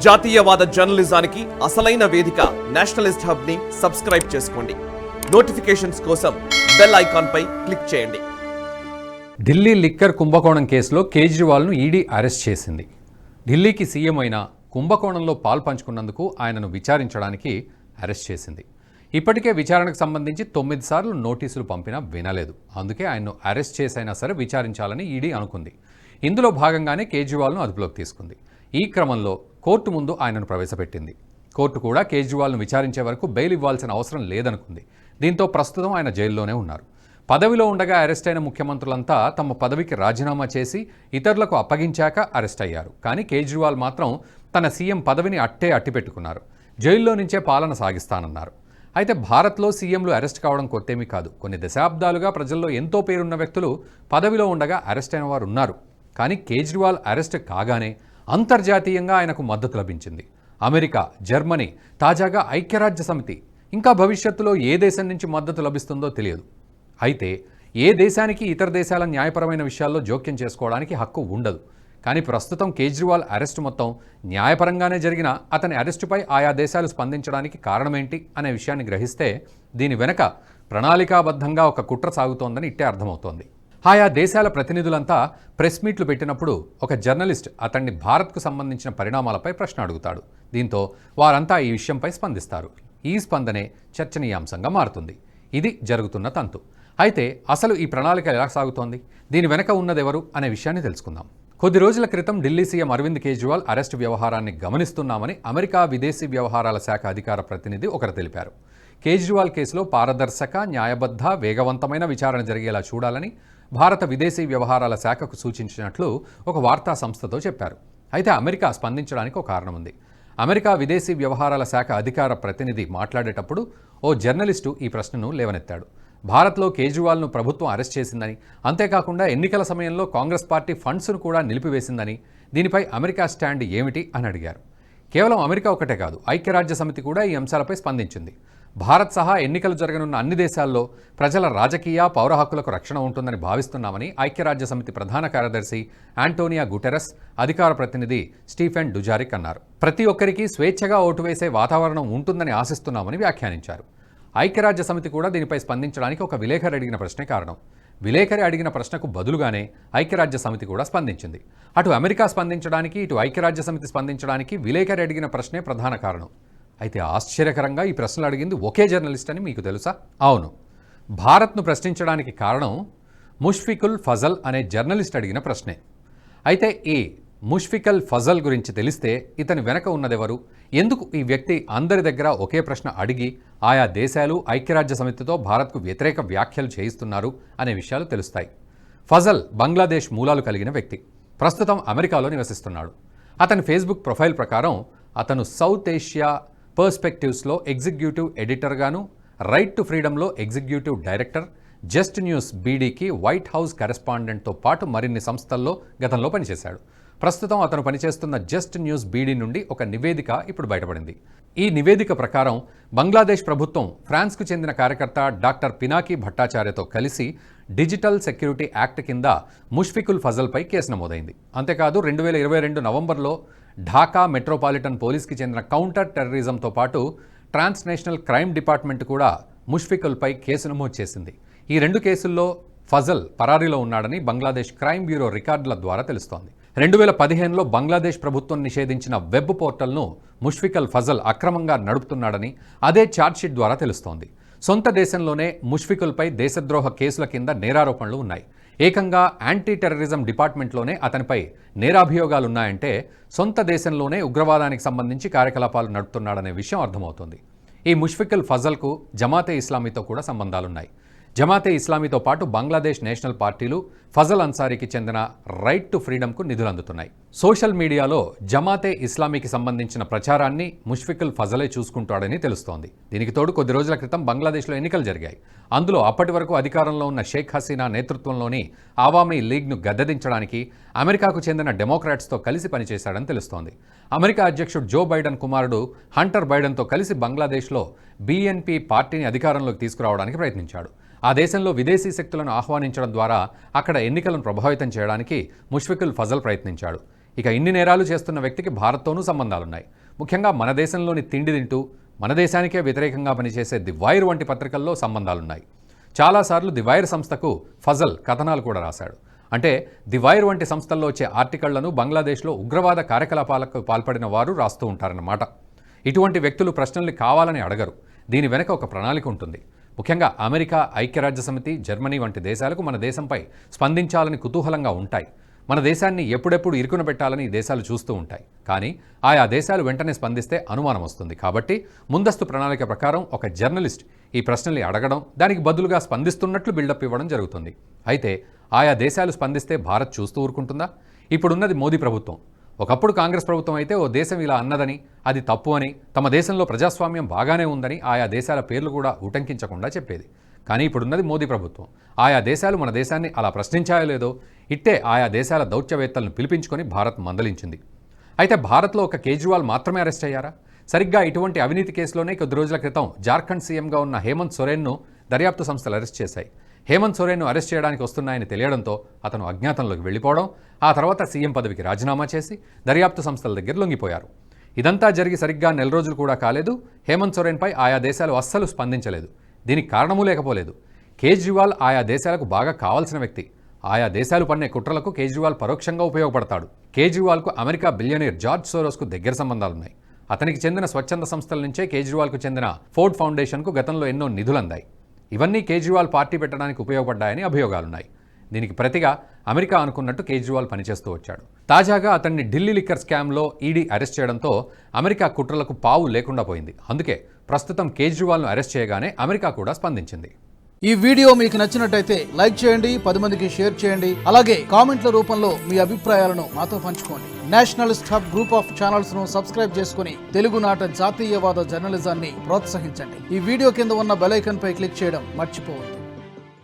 జాతీయవాద జర్నలిజానికి అసలైన వేదిక నేషనలిస్ట్ హబ్ ని సబ్స్క్రైబ్ చేసుకోండి. నోటిఫికేషన్స్ కోసం బెల్ ఐకాన్ పై క్లిక్ చేయండి. ఢిల్లీ లిక్కర్ కుంభకోణం కేసులో కేజ్రీవాల్ను ఈడీ అరెస్ట్ చేసింది. ఢిల్లీకి సీఎం అయిన కుంభకోణంలో పాల్పంచుకున్నందుకు ఆయనను విచారించడానికి అరెస్ట్ చేసింది. ఇప్పటికే విచారణకు సంబంధించి 9 సార్లు నోటీసులు పంపినా వినలేదు. అందుకే ఆయన్ను అరెస్ట్ చేసైనా సరే విచారించాలని ఈడీ అనుకుంది. ఇందులో భాగంగానే కేజ్రీవాల్ను అదుపులోకి తీసుకుంది. ఈ క్రమంలో కోర్టు ముందు ఆయనను ప్రవేశపెట్టింది. కోర్టు కూడా కేజ్రీవాల్ను విచారించే వరకు బెయిల్ ఇవ్వాల్సిన అవసరం లేదనుకుంది. దీంతో ప్రస్తుతం ఆయన జైల్లోనే ఉన్నారు. పదవిలో ఉండగా అరెస్ట్ అయిన ముఖ్యమంత్రులంతా తమ పదవికి రాజీనామా చేసి ఇతరులకు అప్పగించాక అరెస్ట్ అయ్యారు. కానీ కేజ్రీవాల్ మాత్రం తన సీఎం పదవిని అట్టిపెట్టుకున్నారు. జైల్లో నుంచే పాలన సాగిస్తానన్నారు. అయితే భారత్లో సీఎంలు అరెస్ట్ కావడం కొత్తేమీ కాదు. కొన్ని దశాబ్దాలుగా ప్రజల్లో ఎంతో పేరున్న వ్యక్తులు పదవిలో ఉండగా అరెస్ట్ అయిన వారు ఉన్నారు. కానీ కేజ్రీవాల్ అరెస్ట్ కాగానే అంతర్జాతీయంగా ఆయనకు మద్దతు లభించింది. అమెరికా, జర్మనీ, తాజాగా ఐక్యరాజ్య సమితి, ఇంకా భవిష్యత్తులో ఏ దేశం నుంచి మద్దతు లభిస్తుందో తెలియదు. అయితే ఏ దేశానికి ఇతర దేశాల న్యాయపరమైన విషయాల్లో జోక్యం చేసుకోవడానికి హక్కు ఉండదు. కానీ ప్రస్తుతం కేజ్రీవాల్ అరెస్టు మొత్తం న్యాయపరంగానే జరిగిన అతని అరెస్టుపై ఆయా దేశాలు స్పందించడానికి కారణమేంటి అనే విషయాన్ని గ్రహిస్తే దీని వెనక ప్రణాళికాబద్ధంగా ఒక కుట్ర సాగుతోందని ఇట్టే అర్థమవుతోంది. ఆయా దేశాల ప్రతినిధులంతా ప్రెస్ మీట్లు పెట్టినప్పుడు ఒక జర్నలిస్ట్ అతన్ని భారత్కు సంబంధించిన పరిణామాలపై ప్రశ్న అడుగుతాడు. దీంతో వారంతా ఈ విషయంపై స్పందిస్తారు. ఈ స్పందనే చర్చనీయాంశంగా మారుతుంది. ఇది జరుగుతున్న తంతు. అయితే అసలు ఈ ప్రణాళిక ఎలా సాగుతోంది, దీని వెనక ఉన్నదెవరు అనే విషయాన్ని తెలుసుకుందాం. కొద్ది రోజుల క్రితం ఢిల్లీ సీఎం అరవింద్ కేజ్రీవాల్ అరెస్టు వ్యవహారాన్ని గమనిస్తున్నామని అమెరికా విదేశీ వ్యవహారాల శాఖ అధికార ప్రతినిధి ఒకరు తెలిపారు. కేజ్రీవాల్ కేసులో పారదర్శక, న్యాయబద్ధ, వేగవంతమైన విచారణ జరిగేలా చూడాలని భారత విదేశీ వ్యవహారాల శాఖకు సూచించినట్లు ఒక వార్తా సంస్థతో చెప్పారు. అయితే అమెరికా స్పందించడానికి ఒక కారణం ఉంది. అమెరికా విదేశీ వ్యవహారాల శాఖ అధికార ప్రతినిధి మాట్లాడేటప్పుడు ఓ జర్నలిస్టు ఈ ప్రశ్నను లేవనెత్తాడు. భారత్లో కేజ్రీవాల్ను ప్రభుత్వం అరెస్ట్ చేసిందని, అంతేకాకుండా ఎన్నికల సమయంలో కాంగ్రెస్ పార్టీ ఫండ్స్ను కూడా నిలిపివేసిందని, దీనిపై అమెరికా స్టాండ్ ఏమిటి అని అడిగారు. కేవలం అమెరికా ఒకటే కాదు, ఐక్యరాజ్య సమితి కూడా ఈ అంశాలపై స్పందించింది. భారత్ సహా ఎన్నికలు జరగనున్న అన్ని దేశాల్లో ప్రజల రాజకీయ, పౌర హక్కులకు రక్షణ ఉంటుందని భావిస్తున్నామని ఐక్యరాజ్య సమితి ప్రధాన కార్యదర్శి ఆంటోనియో గుటెరస్, అధికార ప్రతినిధి స్టీఫెన్ డుజారిక్ అన్నారు. ప్రతి ఒక్కరికి స్వేచ్ఛగా ఓటు వేసే వాతావరణం ఉంటుందని ఆశిస్తున్నామని వ్యాఖ్యానించారు. ఐక్యరాజ్య సమితి కూడా దీనిపై స్పందించడానికి ఒక విలేకరి అడిగిన ప్రశ్నే కారణం. విలేకరి అడిగిన ప్రశ్నకు బదులుగానే ఐక్యరాజ్య సమితి కూడా స్పందించింది. అటు అమెరికా స్పందించడానికి, ఇటు ఐక్యరాజ్య సమితి స్పందించడానికి విలేకరి అడిగిన ప్రశ్నే ప్రధాన కారణం. అయితే ఆశ్చర్యకరంగా ఈ ప్రశ్నలు అడిగింది ఒకే జర్నలిస్ట్ అని మీకు తెలుసా? అవును, భారత్ను ప్రశ్నించడానికి కారణం ముష్ఫికుల్ ఫజల్ అనే జర్నలిస్ట్ అడిగిన ప్రశ్నే. అయితే ఈ ముష్ఫికుల్ ఫజల్ గురించి తెలిస్తే ఇతని వెనక ఉన్నదెవరు, ఎందుకు ఈ వ్యక్తి అందరి దగ్గర ఒకే ప్రశ్న అడిగి ఆయా దేశాలు ఐక్యరాజ్య సమితితో భారత్కు వ్యతిరేక వ్యాఖ్యలు చేయిస్తున్నారు అనే విషయాలు తెలుస్తాయి. ఫజల్ బంగ్లాదేశ్ మూలాలు కలిగిన వ్యక్తి. ప్రస్తుతం అమెరికాలో నివసిస్తున్నాడు. అతని ఫేస్బుక్ ప్రొఫైల్ ప్రకారం అతను సౌత్ ఏషియా పర్స్పెక్టివ్స్లో ఎగ్జిక్యూటివ్ ఎడిటర్గాను, రైట్ టు ఫ్రీడమ్లో ఎగ్జిక్యూటివ్ డైరెక్టర్, జస్ట్ న్యూస్ బీడీకి వైట్ హౌస్ కరెస్పాండెంట్తో పాటు మరిన్ని సంస్థల్లో గతంలో పనిచేశాడు. ప్రస్తుతం అతను పనిచేస్తున్న జస్ట్ న్యూస్ బీడీ నుండి ఒక నివేదిక ఇప్పుడు బయటపడింది. ఈ నివేదిక ప్రకారం బంగ్లాదేశ్ ప్రభుత్వం ఫ్రాన్స్కు చెందిన కార్యకర్త డాక్టర్ పినాకీ భట్టాచార్యతో కలిసి డిజిటల్ సెక్యూరిటీ యాక్ట్ కింద ముష్ఫికుల్ ఫజల్పై కేసు నమోదైంది. అంతేకాదు 2022 నవంబర్లో ఢాకా మెట్రోపాలిటన్ పోలీస్కి చెందిన కౌంటర్ టెర్రరిజంతో పాటు ట్రాన్స్నేషనల్ క్రైమ్ డిపార్ట్మెంట్ కూడా ముష్ఫికుల్పై కేసు నమోదు చేసింది. ఈ 2 కేసుల్లో ఫజల్ పరారీలో ఉన్నాడని బంగ్లాదేశ్ క్రైమ్ బ్యూరో రికార్డుల ద్వారా తెలుస్తోంది. 2015లో బంగ్లాదేశ్ ప్రభుత్వం నిషేధించిన వెబ్ పోర్టల్ను ముష్ఫికుల్ ఫజల్ అక్రమంగా నడుపుతున్నాడని అదే ఛార్జ్షీట్ ద్వారా తెలుస్తోంది. సొంత దేశంలోనే ముష్ఫికుల్పై దేశద్రోహ కేసుల కింద నేరారోపణలు ఉన్నాయి. ఏకంగా యాంటీ టెర్రరిజం డిపార్ట్మెంట్లోనే అతనిపై నేరాభియోగాలున్నాయంటే సొంత దేశంలోనే ఉగ్రవాదానికి సంబంధించి కార్యకలాపాలు నడుపుతున్నాడనే విషయం అర్థమవుతుంది. ఈ ముష్ఫికుల్ ఫజల్కు జమాతే ఇస్లామీతో కూడా సంబంధాలున్నాయి. జమాతే ఇస్లామీతో పాటు బంగ్లాదేశ్ నేషనల్ పార్టీలు ఫజల్ అన్సారీకి చెందిన రైట్ టు ఫ్రీడమ్కు నిధులు అందుతున్నాయి. సోషల్ మీడియాలో జమాతే ఇస్లామీకి సంబంధించిన ప్రచారాన్ని ముష్ఫికుల్ ఫజలే చూసుకుంటాడని తెలుస్తోంది. దీనికి తోడు కొద్ది రోజుల క్రితం బంగ్లాదేశ్లో ఎన్నికలు జరిగాయి. అందులో అప్పటి వరకు అధికారంలో ఉన్న షేక్ హసీనా నేతృత్వంలోని ఆవామీ లీగ్ను గద్దెదించడానికి అమెరికాకు చెందిన డెమోక్రాట్స్తో కలిసి పనిచేశాడని తెలుస్తోంది. అమెరికా అధ్యక్షుడు జో బైడెన్ కుమారుడు హంటర్ బైడెన్తో కలిసి బంగ్లాదేశ్లో బీఎన్పీ పార్టీని అధికారంలోకి తీసుకురావడానికి ప్రయత్నించాడు. ఆ దేశంలో విదేశీ శక్తులను ఆహ్వానించడం ద్వారా అక్కడ ఎన్నికలను ప్రభావితం చేయడానికి ముష్ఫికుల్ ఫజల్ ప్రయత్నించాడు. ఇక ఇన్ని నేరాలు చేస్తున్న వ్యక్తికి భారత్తోనూ సంబంధాలున్నాయి. ముఖ్యంగా మన దేశంలోని తిండి తింటూ మన దేశానికే వ్యతిరేకంగా పనిచేసే ది వైర్ వంటి పత్రికల్లో సంబంధాలున్నాయి. చాలాసార్లు ది వైర్ సంస్థకు ఫజల్ కథనాలు కూడా రాశాడు. అంటే ది వైర్ వంటి సంస్థల్లో వచ్చే ఆర్టికళ్లను బంగ్లాదేశ్లో ఉగ్రవాద కార్యకలాపాలకు పాల్పడిన వారు రాస్తూ ఉంటారన్నమాట. ఇటువంటి వ్యక్తులు ప్రశ్నల్ని కావాలని అడగరు. దీని వెనక ఒక ప్రణాళిక ఉంటుంది. ముఖ్యంగా అమెరికా, ఐక్యరాజ్యసమితి, జర్మనీ వంటి దేశాలకు మన దేశంపై స్పందించాలని కుతూహలంగా ఉంటాయి. మన దేశాన్ని ఎప్పుడెప్పుడు ఇరుకున పెట్టాలని ఈ దేశాలు చూస్తూ ఉంటాయి. కానీ ఆయా దేశాలు వెంటనే స్పందిస్తే అనుమానం వస్తుంది. కాబట్టి ముందస్తు ప్రణాళిక ప్రకారం ఒక జర్నలిస్ట్ ఈ ప్రశ్నల్ని అడగడం, దానికి బదులుగా స్పందిస్తున్నట్లు బిల్డప్ ఇవ్వడం జరుగుతుంది. అయితే ఆయా దేశాలు స్పందిస్తే భారత్ చూస్తూ ఊరుకుంటుందా? ఇప్పుడున్నది మోదీ ప్రభుత్వం. ఒకప్పుడు కాంగ్రెస్ ప్రభుత్వం అయితే ఓ దేశం ఇలా అన్నదని, అది తప్పు అని, తమ దేశంలో ప్రజాస్వామ్యం బాగానే ఉందని ఆయా దేశాల పేర్లు కూడా ఉటంకించకుండా చెప్పేది. కానీ ఇప్పుడున్నది మోదీ ప్రభుత్వం. ఆయా దేశాలు మన దేశాన్ని అలా ప్రశ్నించాయో లేదో ఇట్టే ఆయా దేశాల దౌత్యవేత్తలను పిలిపించుకొని భారత్ మందలించింది. అయితే భారత్లో ఒక కేజ్రీవాల్ మాత్రమే అరెస్ట్ అయ్యారా? సరిగ్గా ఇటువంటి అవినీతి కేసులోనే కొద్ది రోజుల క్రితం జార్ఖండ్ సీఎంగా ఉన్న హేమంత్ సోరెన్ను దర్యాప్తు సంస్థలు అరెస్ట్ చేశాయి. హేమంత్ సోరెన్ను అరెస్ట్ చేయడానికి వస్తున్నాయని తెలియడంతో అతను అజ్ఞాతంలోకి వెళ్ళిపోవడం, ఆ తర్వాత సీఎం పదవికి రాజీనామా చేసి దర్యాప్తు సంస్థల దగ్గర లొంగిపోయారు. ఇదంతా జరిగి సరిగ్గా నెల రోజులు కూడా కాలేదు. హేమంత్ సోరెన్పై ఆయా దేశాలు అస్సలు స్పందించలేదు. దీనికి కారణమూ లేకపోలేదు. కేజ్రీవాల్ ఆయా దేశాలకు బాగా కావాల్సిన వ్యక్తి. ఆయా దేశాలు పన్నే కుట్రలకు కేజ్రీవాల్ పరోక్షంగా ఉపయోగపడతాడు. కేజ్రీవాల్కు అమెరికా బిలియనీర్ జార్జ్ సోరోస్కు దగ్గర సంబంధాలున్నాయి. అతనికి చెందిన స్వచ్ఛంద సంస్థల నుంచే కేజ్రీవాల్కు చెందిన ఫోర్డ్ ఫౌండేషన్కు గతంలో ఎన్నో నిధులందాయి. ఇవన్నీ కేజ్రీవాల్ పార్టీ పెట్టడానికి ఉపయోగపడ్డాయని అభియోగాలున్నాయి. దీనికి ప్రతిగా అమెరికా అనుకున్నట్టు కేజ్రీవాల్ పనిచేస్తూ వచ్చాడు. తాజాగా అతన్ని ఢిల్లీ లిక్కర్ స్కామ్లో ఈడీ అరెస్ట్ చేయడంతో అమెరికా కుట్రలకు పావు లేకుండా పోయింది. అందుకే ప్రస్తుతం కేజ్రీవాల్ను అరెస్ట్ చేయగానే అమెరికా కూడా స్పందించింది. ఈ వీడియో మీకు నచ్చినట్టయితే లైక్ చేయండి, 10 మందికి షేర్ చేయండి. అలాగే కామెంట్ల రూపంలో మీ అభిప్రాయాలను మాతో పంచుకోండి. Nationalist hub group of channels ను సబ్స్క్రైబ్ చేసుకుని తెలుగునాట జాతీయవాద జర్నలిజాన్ని ప్రోత్సహించండి. ఈ వీడియో కింద ఉన్న బెల్ ఐకాన్ పై క్లిక్ చేయడం మర్చిపోవద్దు.